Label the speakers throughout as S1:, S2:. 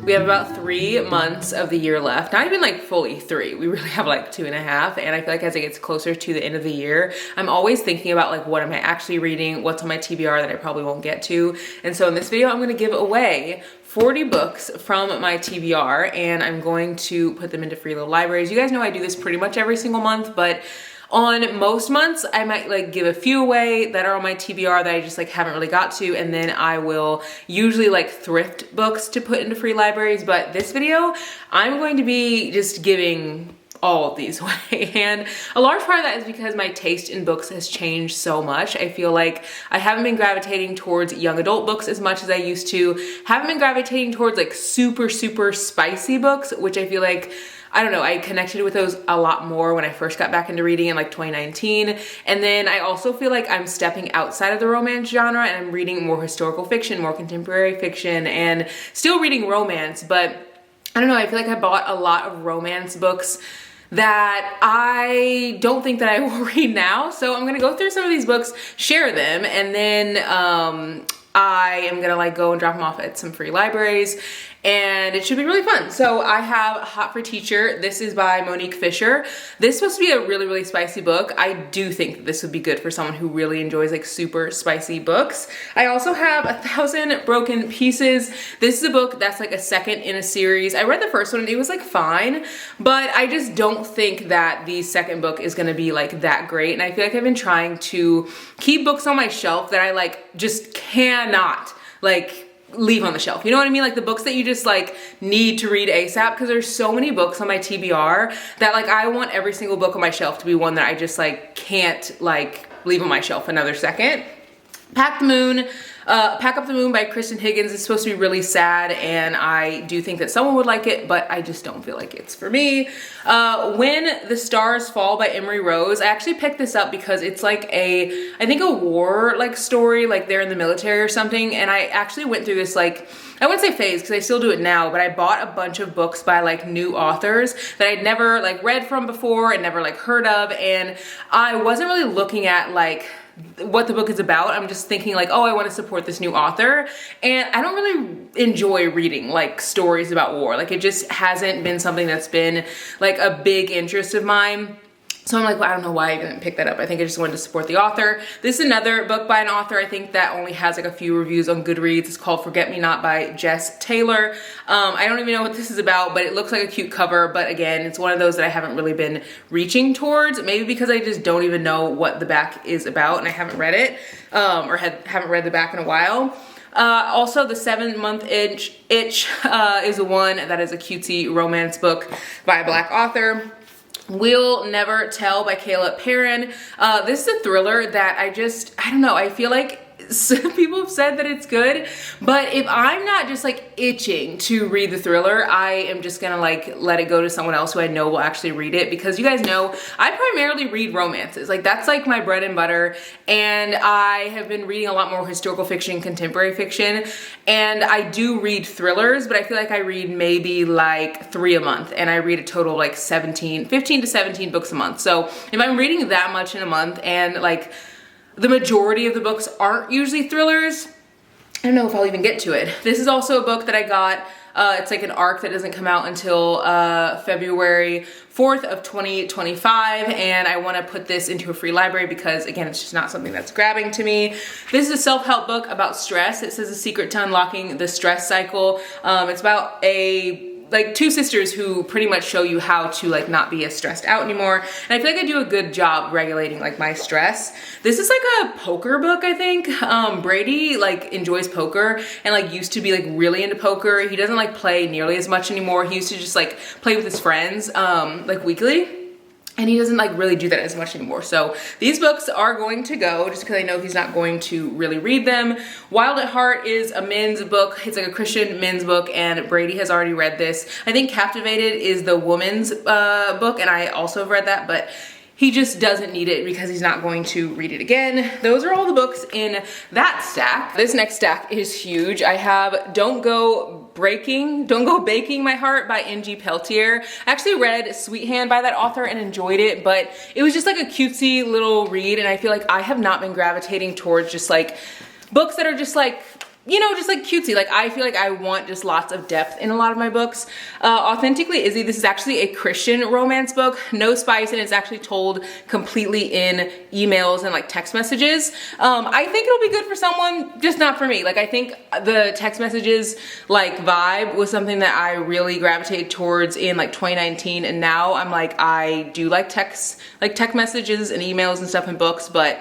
S1: We have about 3 months of the year left. Not even like fully 3. We really have like 2.5. And I feel like as it gets closer to the end of the year, I'm always thinking about like, what am I actually reading? What's on my TBR that I probably won't get to? And so in this video, I'm gonna give away 40 books from my TBR, and I'm going to put them into free little libraries. You guys know I do this pretty much every single month, but on most months, I might like give a few away that are on my TBR that I just like haven't really got to, and then I will usually like thrift books to put into free libraries. But this video, I'm going to be just giving all of these away. And a large part of that is because my taste in books has changed so much. I feel like I haven't been gravitating towards young adult books as much as I used to. Haven't been gravitating towards like super spicy books, which I feel like, I don't know, I connected with those a lot more when I first got back into reading in like 2019. And then I also feel like I'm stepping outside of the romance genre and I'm reading more historical fiction, more contemporary fiction, and still reading romance. But I don't know, I feel like I bought a lot of romance books that I don't think that I will read now. So I'm gonna go through some of these books, share them, and then I am gonna like go and drop them off at some free libraries, and it should be really fun. So I have Hot for Teacher. This is by Monique Fisher. This is supposed to be a really spicy book. I do think that this would be good for someone who really enjoys like super spicy books. I also have 1,000 Broken Pieces. This is a book that's like a second in a series. I read the first one and it was like fine, but I just don't think that the second book is gonna be like that great. And I feel like I've been trying to keep books on my shelf that I like just cannot like leave on the shelf. You know what I mean? Like the books that you just like need to read ASAP, because there's so many books on my TBR that like I want every single book on my shelf to be one that I just like can't like leave on my shelf another second. Pack Up the Moon by Kristen Higgins is supposed to be really sad, and I do think that someone would like it, but I just don't feel like it's for me. When the Stars Fall by Emery Rose. I actually picked this up because it's like I think a war like story, like they're in the military or something, and I actually went through this like, I wouldn't say phase because I still do it now, but I bought a bunch of books by like new authors that I'd never like read from before and never like heard of, and I wasn't really looking at like what the book is about. I'm just thinking like, oh, I want to support this new author, and I don't really enjoy reading like stories about war. Like it just hasn't been something that's been like a big interest of mine. So I'm like, well, I don't know why I didn't pick that up. I think I just wanted to support the author. This is another book by an author I think that only has like a few reviews on Goodreads. It's called Forget Me Not by Jess Taylor. I don't even know what this is about, but it looks like a cute cover. But again, it's one of those that I haven't really been reaching towards, maybe because I just don't even know what the back is about and I haven't read it, or haven't read the back in a while. Also, The 7-Month Itch is one that is a cutesy romance book by a Black author. We'll Never Tell by Kayla Perrin. This is a thriller that I don't know, I feel like some people have said that it's good, but if I'm not just like itching to read the thriller, I am just gonna like let it go to someone else who I know will actually read it, because you guys know I primarily read romances. Like that's like my bread and butter, and I have been reading a lot more historical fiction, contemporary fiction, and I do read thrillers, but I feel like I read maybe like 3 a month, and I read a total of like 15 to 17 books a month. So if I'm reading that much in a month and like the majority of the books aren't usually thrillers, I don't know if I'll even get to it. This is also a book that I got. It's like an arc that doesn't come out until February 4th of 2025, and I want to put this into a free library because again, it's just not something that's grabbing to me. This is a self-help book about stress. It says The Secret to Unlocking the Stress Cycle. It's about like 2 sisters who pretty much show you how to like not be as stressed out anymore. And I feel like I do a good job regulating like my stress. This is like a poker book, I think. Brady like enjoys poker and like used to be like really into poker. He doesn't like play nearly as much anymore. He used to just like play with his friends like weekly. And he doesn't like really do that as much anymore. So these books are going to go just because I know he's not going to really read them. Wild at Heart is a men's book. It's like a Christian men's book, and Brady has already read this. I think Captivated is the woman's book, and I also have read that, but he just doesn't need it because he's not going to read it again. Those are all the books in that stack. This next stack is huge. I have Don't Go Baking My Heart by N.G. Peltier. I actually read Sweet Hand by that author and enjoyed it, but it was just like a cutesy little read, and I feel like I have not been gravitating towards just like books that are just like you know, just like cutesy. Like I feel like I want just lots of depth in a lot of my books. Authentically Izzy, this is actually a Christian romance book, no spice, and it's actually told completely in emails and like text messages. I think it'll be good for someone, just not for me. Like I think the text messages like vibe was something that I really gravitated towards in like 2019, and now I'm like, I do like text messages and emails and stuff in books, but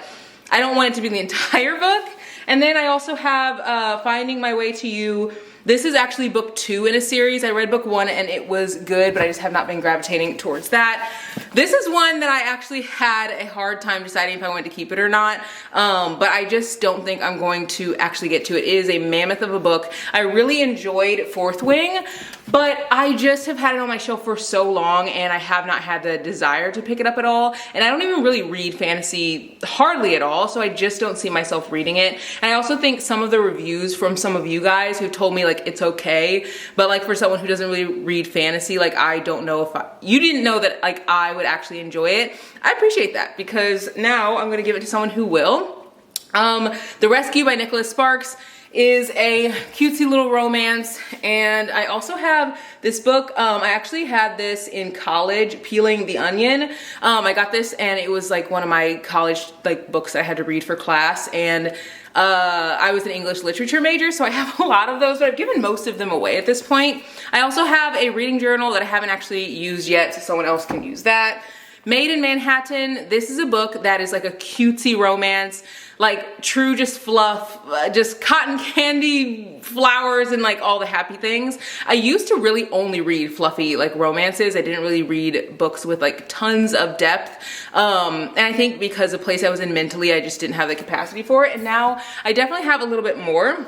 S1: I don't want it to be the entire book. And then I also have Finding My Way to You. This is actually book 2 in a series. I read book 1 and it was good, but I just have not been gravitating towards that. This is one that I actually had a hard time deciding if I wanted to keep it or not, but I just don't think I'm going to actually get to it. It is a mammoth of a book. I really enjoyed Fourth Wing, but I just have had it on my shelf for so long and I have not had the desire to pick it up at all. And I don't even really read fantasy hardly at all, so I just don't see myself reading it. And I also think some of the reviews from some of you guys who told me like it's okay, but like for someone who doesn't really read fantasy, like I don't know if you didn't know that like I would actually enjoy it. I appreciate that, because now I'm gonna give it to someone who will. The Rescue by Nicholas Sparks is a cutesy little romance, and I also have this book. I actually had this in college, Peeling the Onion. I got this and it was like one of my college like books I had to read for class, and I was an English literature major, so I have a lot of those, but I've given most of them away at this point. I also have a reading journal that I haven't actually used yet, so someone else can use that. Made in Manhattan. This is a book that is like a cutesy romance, like true just fluff, just cotton candy, flowers, and like all the happy things. I used to really only read fluffy like romances. I didn't really read books with like tons of depth. And I think because the place I was in mentally, I just didn't have the capacity for it. And now I definitely have a little bit more.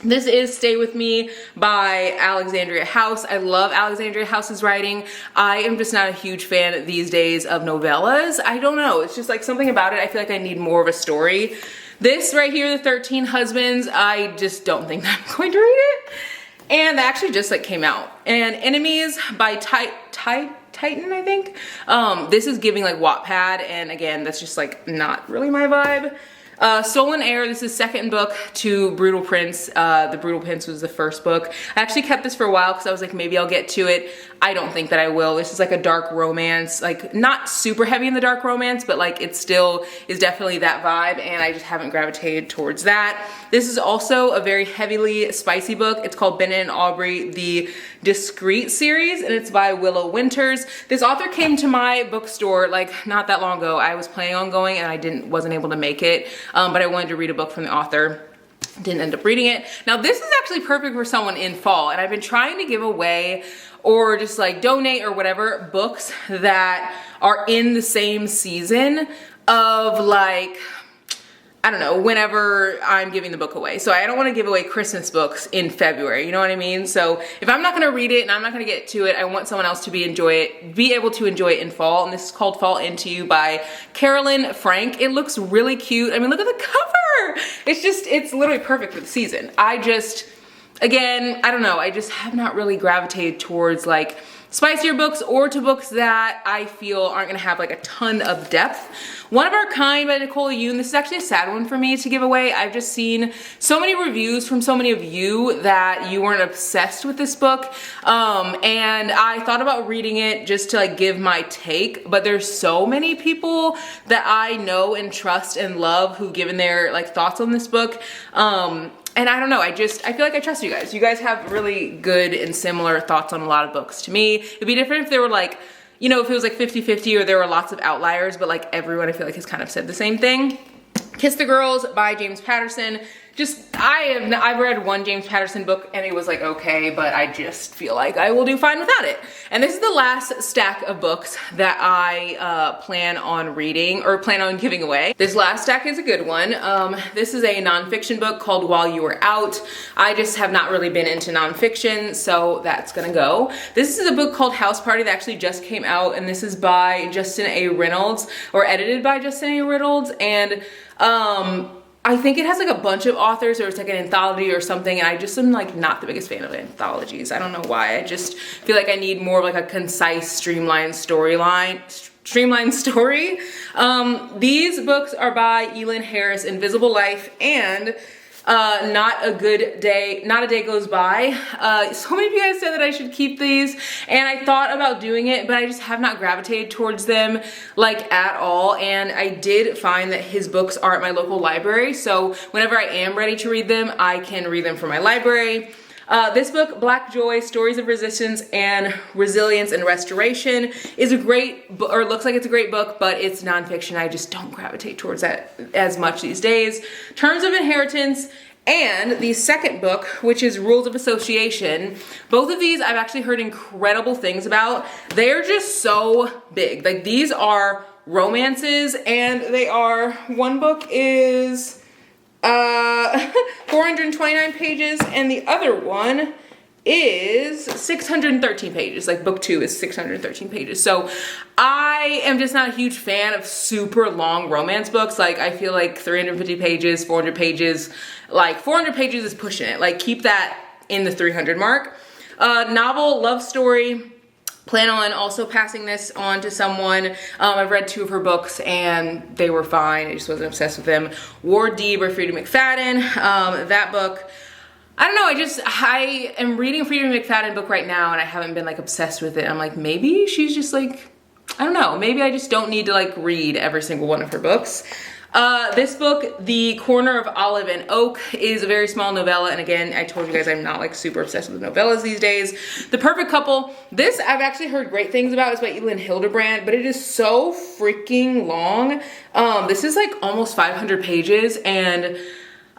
S1: This is Stay With Me by Alexandria House. I love Alexandria House's writing. I am just not a huge fan these days of novellas. I don't know, it's just like something about it. I feel like I need more of a story. This right here, The 13 Husbands, I just don't think that I'm going to read it. And that actually just like came out. And Enemies by Titan, I think. This is giving like Wattpad, and again, that's just like not really my vibe. Stolen Air, this is second book to Brutal Prince. The Brutal Prince was the first book. I actually kept this for a while because I was like, maybe I'll get to it. I don't think that I will. This is like a dark romance, like not super heavy in the dark romance, but like it still is definitely that vibe, and I just haven't gravitated towards that. This is also a very heavily spicy book. It's called Bennett and Aubrey, the Discreet series, and it's by Willow Winters. This author came to my bookstore like not that long ago. I was planning on going and I wasn't able to make it. But I wanted to read a book from the author. Didn't end up reading it. Now this is actually perfect for someone in fall, and I've been trying to give away or just like donate or whatever books that are in the same season of like, I don't know, whenever I'm giving the book away. So I don't want to give away Christmas books in February, you know what I mean? So if I'm not going to read it and I'm not going to get to it, I want someone else to be able to enjoy it in fall. And this is called Fall Into You by Carolyn Frank. It looks really cute. I mean, look at the cover. It's literally perfect for the season. Again, I don't know, I just have not really gravitated towards like spicier books or to books that I feel aren't gonna have like a ton of depth. One of Our Kind by Nicole Yoon. This is actually a sad one for me to give away. I've just seen so many reviews from so many of you that you weren't obsessed with this book. And I thought about reading it just to like give my take, but there's so many people that I know and trust and love who've given their like thoughts on this book. And I don't know, I feel like I trust you guys. You guys have really good and similar thoughts on a lot of books to me. It'd be different if they were like, you know, if it was like 50-50 or there were lots of outliers, but like everyone I feel like has kind of said the same thing. Kiss the Girls by James Patterson. I've read one James Patterson book and it was like okay, but I just feel like I will do fine without it. And this is the last stack of books that I plan on reading or plan on giving away. This last stack is a good one. This is a nonfiction book called While You Were Out. I just have not really been into nonfiction, so that's gonna go. This is a book called House Party that actually just came out, and this is by Justin A. Reynolds, or edited by Justin A. Reynolds, and I think it has like a bunch of authors, or it's like an anthology or something, and I just am like not the biggest fan of anthologies. I don't know why. I just feel like I need more of like a concise, streamlined story. These books are by Elin Harris, Invisible Life, and Not a day goes by. So many of you guys said that I should keep these, and I thought about doing it, but I just have not gravitated towards them like at all. And I did find that his books are at my local library, so whenever I am ready to read them, I can read them from my library. This book, Black Joy, Stories of Resistance and Resilience and Restoration, is a great book, or looks like it's a great book, but it's nonfiction. I just don't gravitate towards that as much these days. Terms of Inheritance, and the second book, which is Rules of Association. Both of these I've actually heard incredible things about. They're just so big. Like, these are romances, and they are, one book is 429 pages, and the other one is 613 pages. Like, book 2 is 613 pages. So I am just not a huge fan of super long romance books. Like, I feel like 350 pages, 400 pages, like 400 pages is pushing it. Like, keep that in the 300 mark. Novel, love story. Plan on also passing this on to someone. I've read 2 of her books and they were fine. I just wasn't obsessed with them. War D by Freida McFadden. That book, I don't know, I am reading a Freida McFadden book right now and I haven't been like obsessed with it. I'm like, maybe she's just like, I don't know, maybe I just don't need to like read every single one of her books. This book, The Corner of Olive and Oak, is a very small novella, and again, I told you guys I'm not like super obsessed with novellas these days. The Perfect Couple, this I've actually heard great things about. It's by Elin Hilderbrand, but it is so freaking long. This is like almost 500 pages, and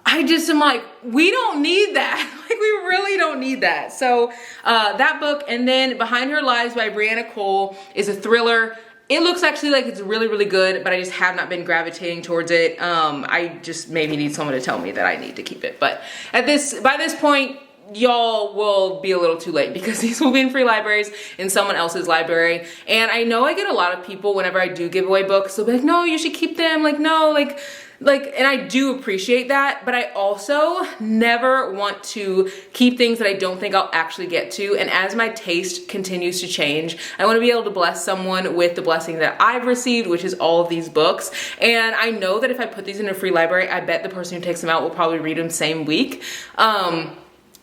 S1: I just am like, we don't need that. Like, we really don't need that. So that book, and then Behind Her Lies by Brianna Cole is a thriller. It looks actually like it's really, really good, but I just have not been gravitating towards it. I just maybe need someone to tell me that I need to keep it. But by this point, y'all will be a little too late because these will be in free libraries in someone else's library. And I know I get a lot of people whenever I do give away books, they'll be like, no, you should keep them. Like, no, like, and I do appreciate that, but I also never want to keep things that I don't think I'll actually get to. And as my taste continues to change, I want to be able to bless someone with the blessing that I've received, which is all of these books. And I know that if I put these in a free library, I bet the person who takes them out will probably read them same week.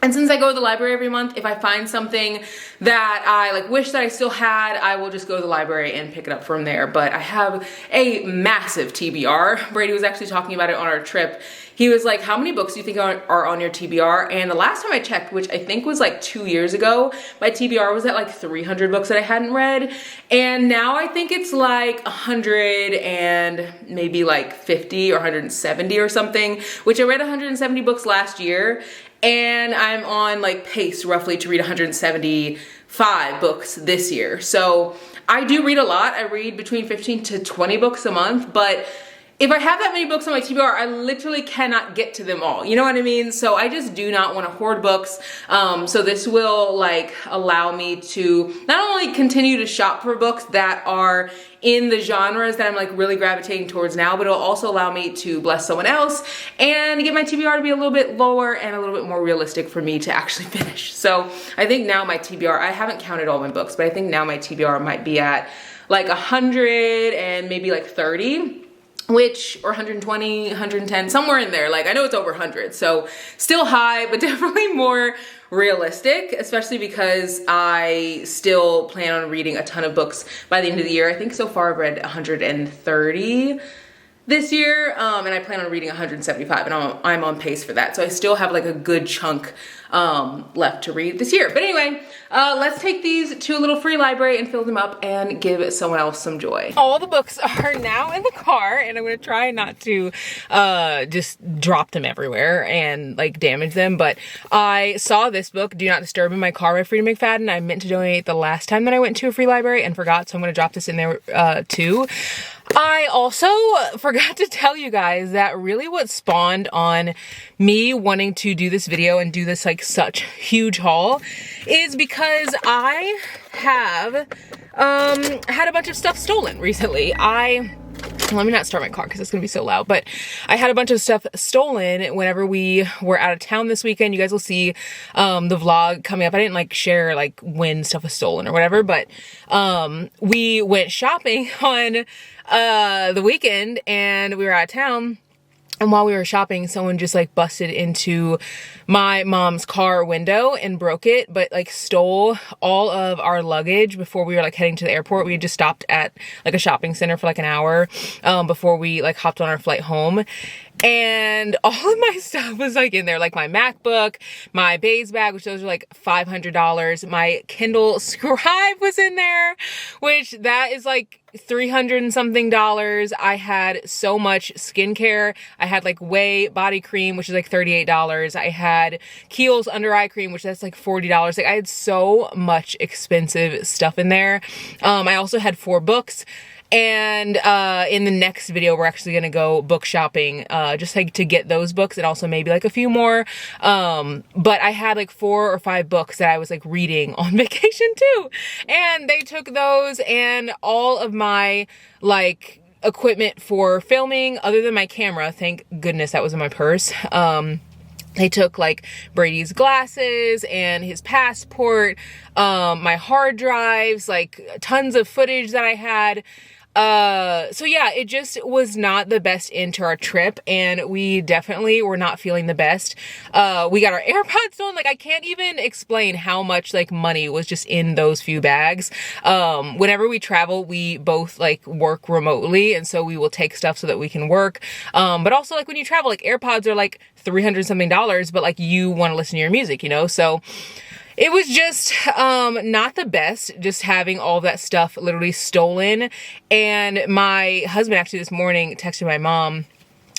S1: And since I go to the library every month, if I find something that I like wish that I still had, I will just go to the library and pick it up from there. But I have a massive TBR. Brady was actually talking about it on our trip. He was like, how many books do you think are on your TBR? And the last time I checked, which I think was like 2 years ago, my TBR was at like 300 books that I hadn't read. And now I think it's like 100 and maybe like 50 or 170 or something, which I read 170 books last year. And I'm on like pace roughly to read 175 books this year. So I do read a lot. I read between 15 to 20 books a month, but if I have that many books on my TBR, I literally cannot get to them all. You know what I mean? So I just do not want to hoard books. So this will like allow me to not only continue to shop for books that are in the genres that I'm like really gravitating towards now, but it'll also allow me to bless someone else and get my TBR to be a little bit lower and a little bit more realistic for me to actually finish. So I think now my TBR, I haven't counted all my books, but I think now my TBR might be at like 100 and maybe like 30. Or 120, 110, somewhere in there. Like, I know it's over 100, so still high, but definitely more realistic, especially because I still plan on reading a ton of books by the end of the year. I think so far I've read 130 this year, and I plan on reading 175, and I'm on pace for that. So I still have like a good chunk left to read this year. But anyway, let's take these to a little free library and fill them up and give someone else some joy. All the books are now in the car, and I'm gonna try not to just drop them everywhere and like damage them. But I saw this book, Do Not Disturb, in my car by Freida McFadden. I meant to donate the last time that I went to a free library and forgot, so I'm gonna drop this in there too. I also forgot to tell you guys that really what spawned on me wanting to do this video and do this like such huge haul is because I have had a bunch of stuff stolen recently. Let me not start my car because it's gonna be so loud, but I had a bunch of stuff stolen whenever we were out of town this weekend. You guys will see the vlog coming up. I didn't like share like when stuff was stolen or whatever, but we went shopping on the weekend and we were out of town. And while we were shopping, someone just like busted into my mom's car window and broke it, but like stole all of our luggage before we were like heading to the airport. We had just stopped at like a shopping center for like an hour before we like hopped on our flight home. And all of my stuff was like in there, like my MacBook, my Baze bag, which those are like $500. My Kindle Scribe was in there, which that is like $300 and something. I had so much skincare. I had like Way body cream, which is like $38. I had Kiehl's under eye cream, which that's like $40. Like I had so much expensive stuff in there. I also had 4 books. And in the next video, we're actually gonna go book shopping, just like to get those books and also maybe like a few more. But I had like 4 or 5 books that I was like reading on vacation too. And they took those and all of my like equipment for filming, other than my camera. Thank goodness that was in my purse. They took like Brady's glasses and his passport, my hard drives, like tons of footage that I had. So yeah, it just was not the best end to our trip, and we definitely were not feeling the best. We got our AirPods stolen. Like I can't even explain how much like money was just in those few bags. Whenever we travel, we both like work remotely, and so we will take stuff so that we can work. But also like when you travel, like AirPods are like $300 something, but like you want to listen to your music, you know? So it was just not the best, just having all that stuff literally stolen. And my husband actually this morning texted my mom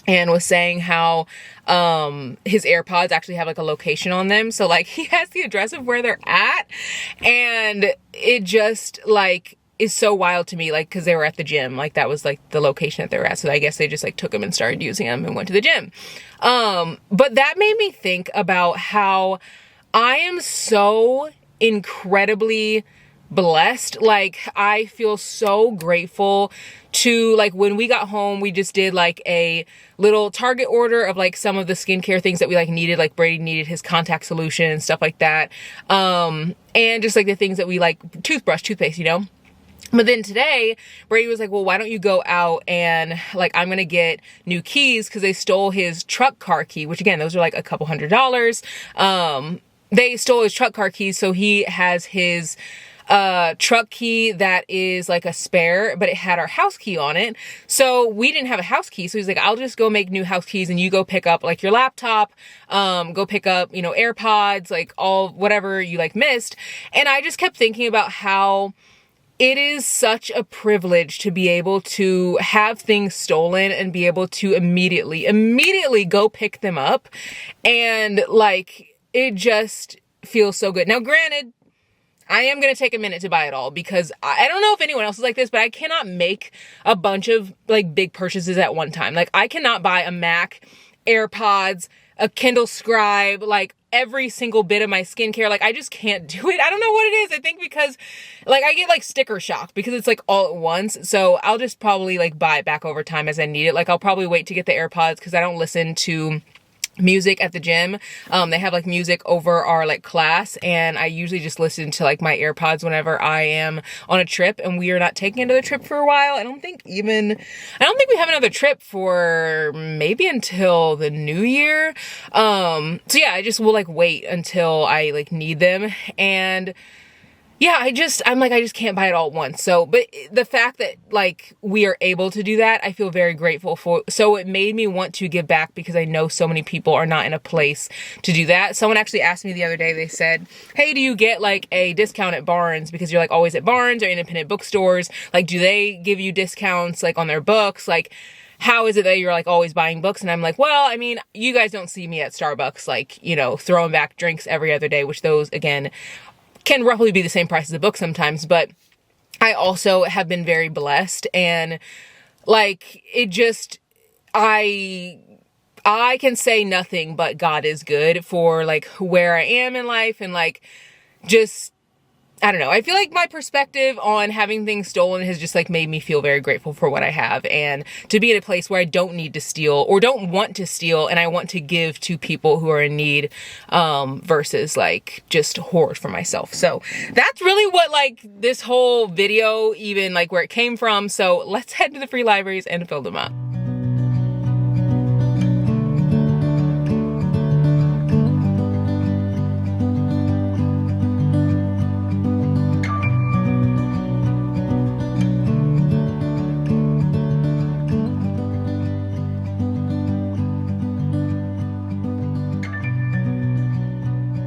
S1: and was saying how his AirPods actually have like a location on them. So like he has the address of where they're at. And it just like is so wild to me, like, cause they were at the gym. Like that was like the location that they were at. So I guess they just like took them and started using them and went to the gym. But that made me think about how I am so incredibly blessed. Like I feel so grateful to, like, when we got home, we just did like a little Target order of like some of the skincare things that we like needed. Like Brady needed his contact solution and stuff like that. And just like the things that we like, toothbrush, toothpaste, you know? But then today, Brady was like, well, why don't you go out and like, I'm going to get new keys, because they stole his truck car key, which again, those are like a couple $100s. They stole his truck car keys. So he has his truck key that is like a spare, but it had our house key on it. So we didn't have a house key. So he's like, I'll just go make new house keys and you go pick up like your laptop, go pick up, you know, AirPods, like all, whatever you like missed. And I just kept thinking about how it is such a privilege to be able to have things stolen and be able to immediately go pick them up. And like, it just feels so good. Now, granted, I am going to take a minute to buy it all, because I don't know if anyone else is like this, but I cannot make a bunch of like big purchases at one time. Like I cannot buy a Mac, AirPods, a Kindle Scribe, like every single bit of my skincare. Like I just can't do it. I don't know what it is. I think because like I get like sticker shock because it's like all at once. So I'll just probably like buy it back over time as I need it. Like I'll probably wait to get the AirPods because I don't listen to music at the gym. They have like music over our like class, and I usually just listen to like my AirPods whenever I am on a trip, and we are not taking another trip for a while. I don't think we have another trip for maybe until the new year. So yeah, I just will like wait until I like need them. And yeah, I just can't buy it all at once. So, but the fact that like we are able to do that, I feel very grateful for. So it made me want to give back, because I know so many people are not in a place to do that. Someone actually asked me the other day, they said, hey, do you get like a discount at Barnes? Because you're like always at Barnes or independent bookstores. Like, do they give you discounts like on their books? Like, how is it that you're like always buying books? And I'm like, well, I mean, you guys don't see me at Starbucks, like, you know, throwing back drinks every other day, which those again can roughly be the same price as a book sometimes. But I also have been very blessed, and like, it just, I can say nothing but God is good for like where I am in life. And like, just, I don't know. I feel like my perspective on having things stolen has just like made me feel very grateful for what I have, and to be in a place where I don't need to steal or don't want to steal, and I want to give to people who are in need, versus like just hoard for myself. So that's really what like this whole video, even like where it came from. So let's head to the free libraries and fill them up.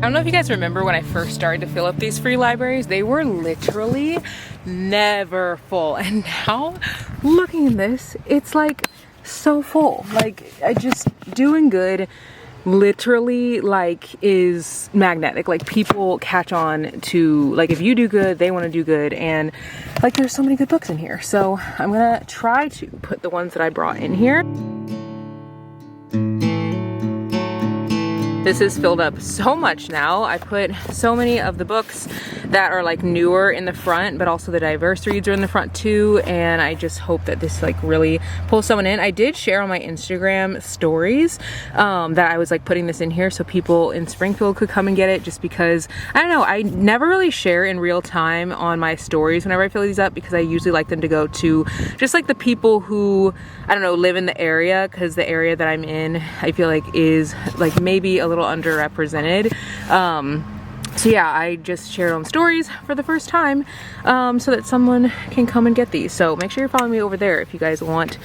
S1: don't know if you guys remember when I first started to fill up these free libraries, they were literally never full. And now, looking at this, it's like so full. Like, I just doing good literally like is magnetic. Like, people catch on to, like, if you do good, they want to do good, and like there's so many good books in here. So I'm gonna try to put the ones that I brought in here. This is filled up so much now. I put so many of the books that are like newer in the front, but also the diverse reads are in the front too. And I just hope that this like really pulls someone in. I did share on my Instagram stories that I was like putting this in here so people in Springfield could come and get it, just because, I don't know, I never really share in real time on my stories whenever I fill these up, because I usually like them to go to just like the people who, I don't know, live in the area, because the area that I'm in, I feel like is like maybe a little underrepresented. So yeah, I just shared on stories for the first time so that someone can come and get these. So make sure you're following me over there if you guys want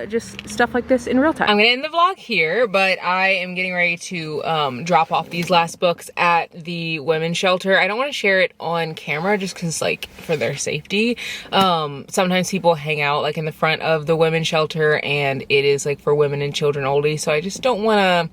S1: just stuff like this in real time. I'm gonna end the vlog here, but I am getting ready to drop off these last books at the women's shelter. I don't want to share it on camera just because, like, for their safety. Sometimes people hang out like in the front of the women's shelter, and it is like for women and children only. So I just don't want to,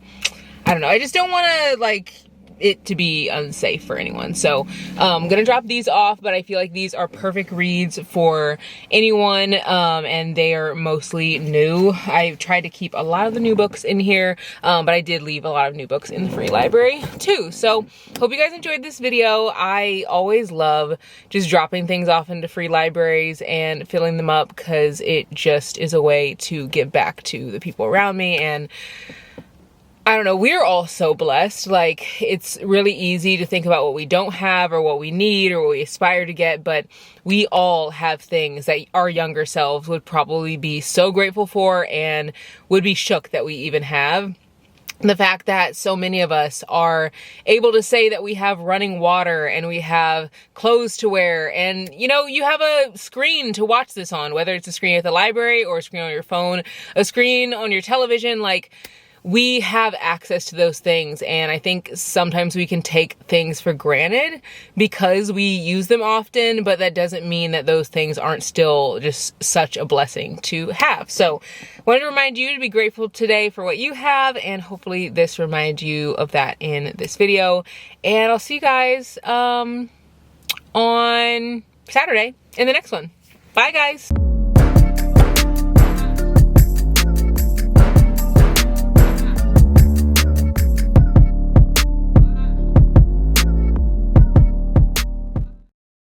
S1: I don't know, I just don't want to like it to be unsafe for anyone. So I'm gonna drop these off, but I feel like these are perfect reads for anyone, and they are mostly new. I tried to keep a lot of the new books in here, but I did leave a lot of new books in the free library too. So hope you guys enjoyed this video. I always love just dropping things off into free libraries and filling them up, because it just is a way to give back to the people around me. And I don't know, we're all so blessed. Like, it's really easy to think about what we don't have or what we need or what we aspire to get, but we all have things that our younger selves would probably be so grateful for and would be shook that we even have. The fact that so many of us are able to say that we have running water and we have clothes to wear, and you know, you have a screen to watch this on, whether it's a screen at the library or a screen on your phone, a screen on your television. Like, we have access to those things, and I think sometimes we can take things for granted because we use them often, but that doesn't mean that those things aren't still just such a blessing to have. So I wanted to remind you to be grateful today for what you have, and hopefully this reminds you of that in this video. And I'll see you guys on Saturday in the next one. Bye, guys.